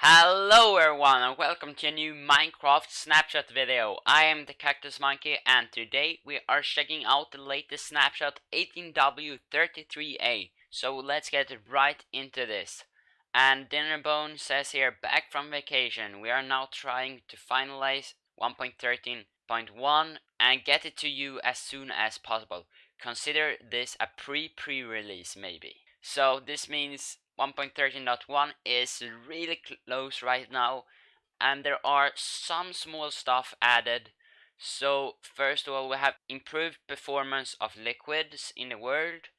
Hello everyone and welcome to a new Minecraft snapshot video. I am TheCactusMonkey and today we are checking out the latest snapshot 18w33a. So let's get right into this. And Dinnerbone says here, back from vacation. We are now trying to finalize 1.13.1 and get it to you as soon as possible. Consider this a pre-release maybe. So this means 1.13.1 is really close right now, and there are some small stuff added. So first of all, we have improved performance of liquids in the world,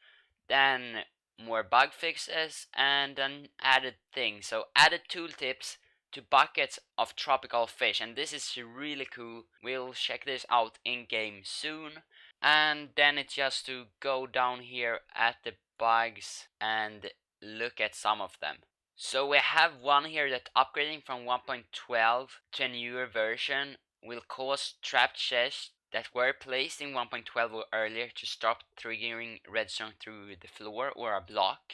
then more bug fixes, and an added thing. So added tooltips to buckets of tropical fish, and this is really cool. We'll check this out in game soon. And then it's just to go down here at the bugs and look at some of them. So we have one here that upgrading from 1.12 to a newer version will cause trapped chests that were placed in 1.12 or earlier to stop triggering redstone through the floor or a block.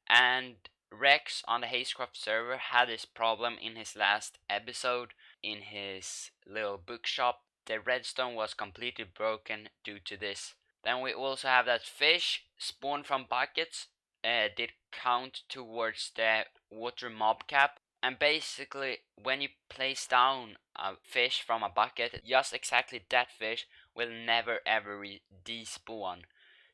And Rex on the Hazecraft server had this problem in his last episode in his little bookshop. The redstone was completely broken due to this. Then we also have that fish spawned from buckets did count towards the water mob cap, and basically when you place down a fish from a bucket, just exactly that fish will never ever despawn.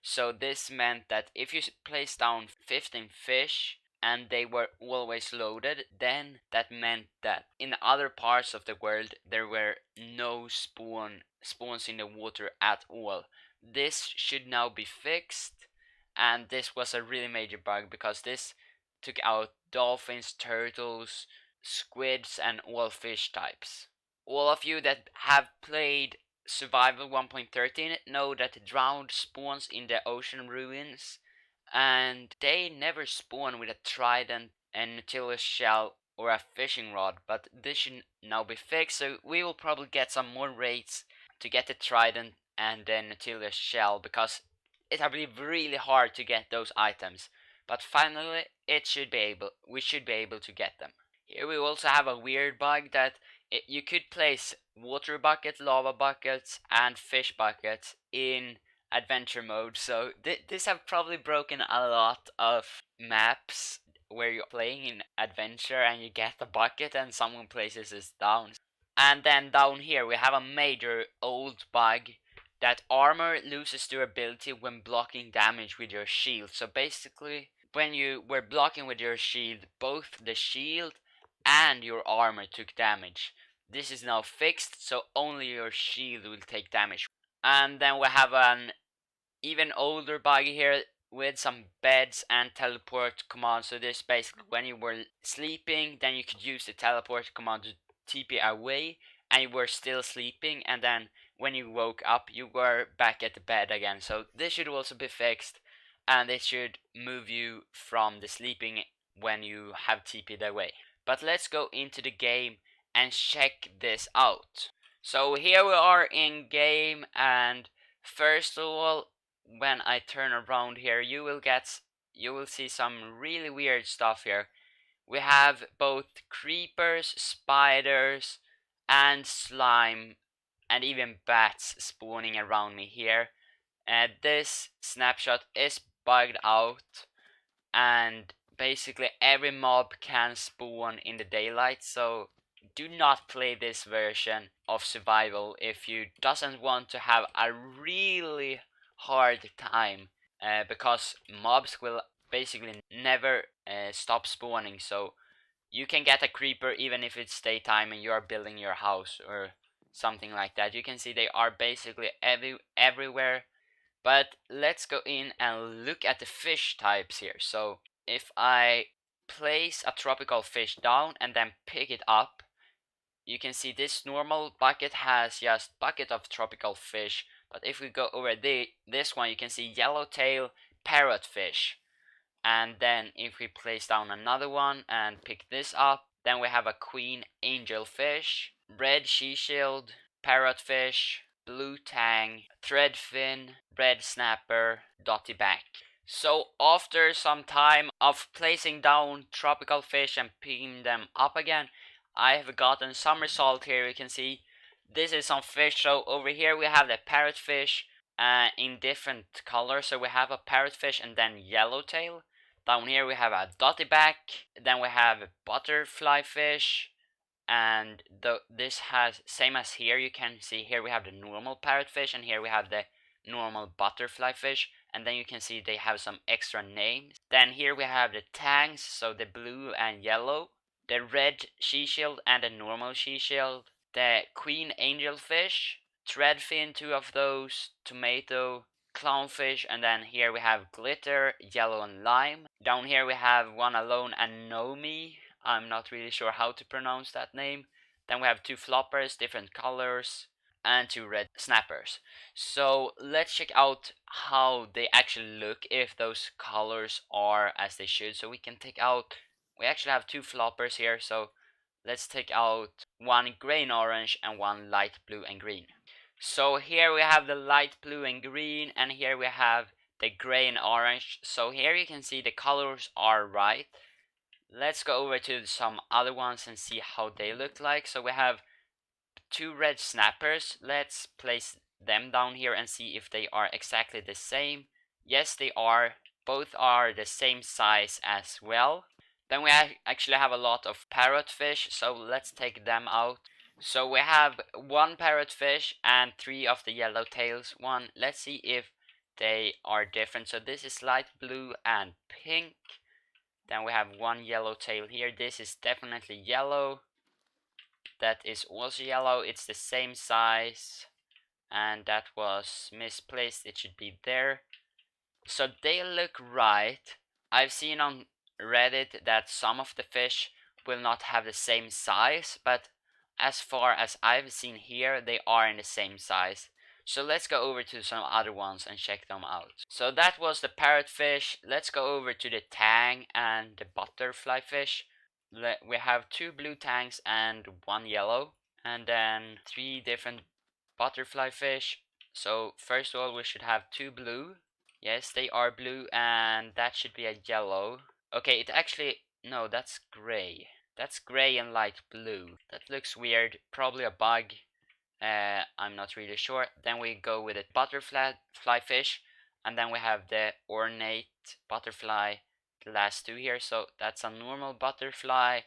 So this meant that if you place down 15 fish and they were always loaded, then that meant that in other parts of the world there were no spawns in the water at all. This should now be fixed, and this was a really major bug because this took out dolphins, turtles, squids, and all fish types. All of you that have played Survival 1.13 know that drowned spawns in the ocean ruins, and they never spawn with a trident, a nautilus shell, or a fishing rod, but this should now be fixed, so we will probably get some more raids to get the trident and the nautilus shell, because it's I believe really hard to get those items, but finally we should be able to get them. Here we also have a weird bug that you could place water buckets, lava buckets, and fish buckets in adventure mode. So this have probably broken a lot of maps where you're playing in adventure and you get the bucket and someone places this down. And then down here we have a major old bug that armor loses durability when blocking damage with your shield. So basically, when you were blocking with your shield, both the shield and your armor took damage. This is now fixed, so only your shield will take damage. And then we have an even older bug here with some beds and teleport command. So this basically when you were sleeping, then you could use the teleport command to TP away and you were still sleeping, and then when you woke up you were back at the bed again. So this should also be fixed, and it should move you from the sleeping when you have TP'd away. But let's go into the game and check this out. So here we are in game, and first of all, when I turn around here, you will see some really weird stuff here. We have both creepers, spiders, and slime, and even bats spawning around me here. This snapshot is bugged out, and basically every mob can spawn in the daylight, so do not play this version of survival if you doesn't want to have a really hard time, because mobs will basically never stop spawning. So you can get a creeper even if it's daytime and you are building your house or something like that. You can see they are basically everywhere. But let's go in and look at the fish types here. So if I place a tropical fish down and then pick it up, you can see this normal bucket has just bucket of tropical fish. But if we go over this one, you can see yellowtail parrotfish. And then if we place down another one and pick this up, then we have a queen angelfish, red shield, parrotfish, blue tang, threadfin, red snapper, dottyback. So after some time of placing down tropical fish and picking them up again, I have gotten some result here. You can see this is some fish. So over here we have the parrotfish in different colors. So we have a parrotfish and then yellowtail. Down here we have a dottyback. Then we have a butterflyfish. And this has same as here. You can see here we have the normal parrotfish, and here we have the normal butterfly fish, and then you can see they have some extra names. Then here we have the tangs, so the blue and yellow, the red she shield and the normal she shield, the queen angelfish, threadfin, two of those, tomato, clownfish, and then here we have glitter, yellow and lime. Down here we have one alone, anemone. I'm not really sure how to pronounce that name. Then we have two floppers, different colors, and two red snappers. So let's check out how they actually look, if those colors are as they should. So we can take out, we actually have two floppers here, so let's take out one gray and orange and one light blue and green. So here we have the light blue and green, and here we have the gray and orange. So here you can see the colors are right. Let's go over to some other ones and see how they look like. So we have two red snappers. Let's place them down here and see if they are exactly the same. Yes, they are. Both are the same size as well. Then we actually have a lot of parrotfish, so let's take them out. So we have one parrotfish and three of the yellowtails one. Let's see if they are different. So this is light blue and pink. Then we have one yellowtail here. This is definitely yellow. That is also yellow. It's the same size. And that was misplaced. It should be there. So they look right. I've seen on Reddit that some of the fish will not have the same size, but as far as I've seen here, they are in the same size. So let's go over to some other ones and check them out. So that was the parrotfish. Let's go over to the tang and the butterflyfish. We have two blue tangs and one yellow, and then three different butterflyfish. So first of all, we should have two blue. Yes, they are blue, and that should be a yellow. Okay, it actually, no, that's gray. That's gray and light blue. That looks weird. Probably a bug. I'm not really sure. Then we go with a butterfly fish, and then we have the ornate butterfly, the last two here. So that's a normal butterfly,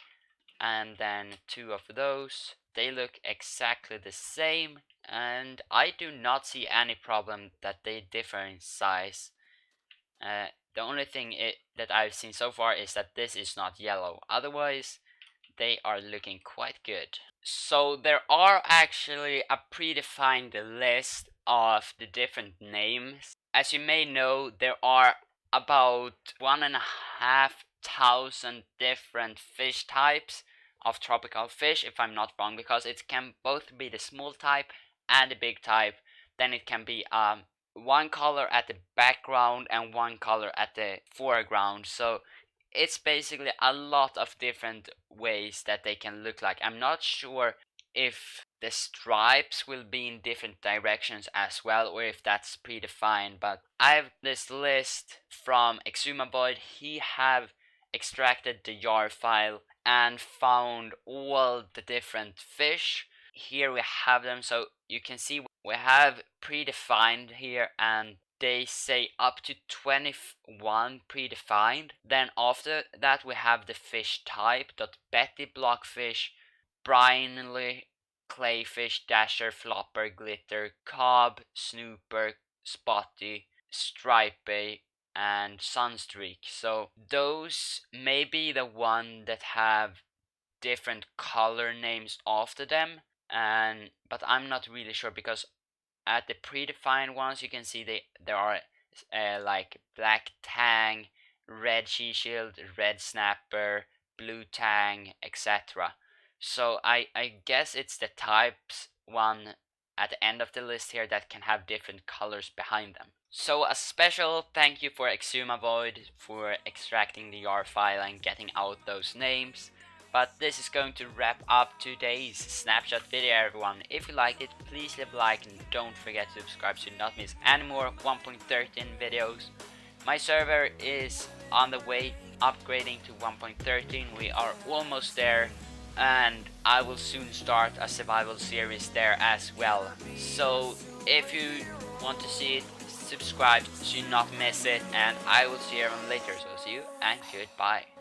and then two of those. They look exactly the same, and I do not see any problem that they differ in size. The only thing that I've seen so far is that this is not yellow. Otherwise, they are looking quite good. So there are actually a predefined list of the different names. As you may know, there are about 1,500 different fish types of tropical fish, if I'm not wrong, because it can both be the small type and the big type. Then it can be one color at the background and one color at the foreground. So it's basically a lot of different ways that they can look like. I'm not sure if the stripes will be in different directions as well, or if that's predefined, but I have this list from Exumaboid. He have extracted the jar file and found all the different fish. Here we have them, so you can see we have predefined here, and they say up to 21 predefined. Then after that we have the fish type, Betty, blockfish, briny, clayfish, dasher, flopper, glitter, cob, snooper, spotty, stripey, and sunstreak. So those may be the one that have different color names after them, but I'm not really sure, because at the predefined ones you can see there are like black tang, red she shield, red snapper, blue tang, etc. So I guess it's the types one at the end of the list here that can have different colors behind them. So a special thank you for Exumaboid for extracting the YAR file and getting out those names. But this is going to wrap up today's snapshot video, everyone. If you liked it, please leave a like and don't forget to subscribe to not miss any more 1.13 videos. My server is on the way upgrading to 1.13. We are almost there, and I will soon start a survival series there as well. So if you want to see it, subscribe to not miss it, and I will see everyone later. So see you and goodbye.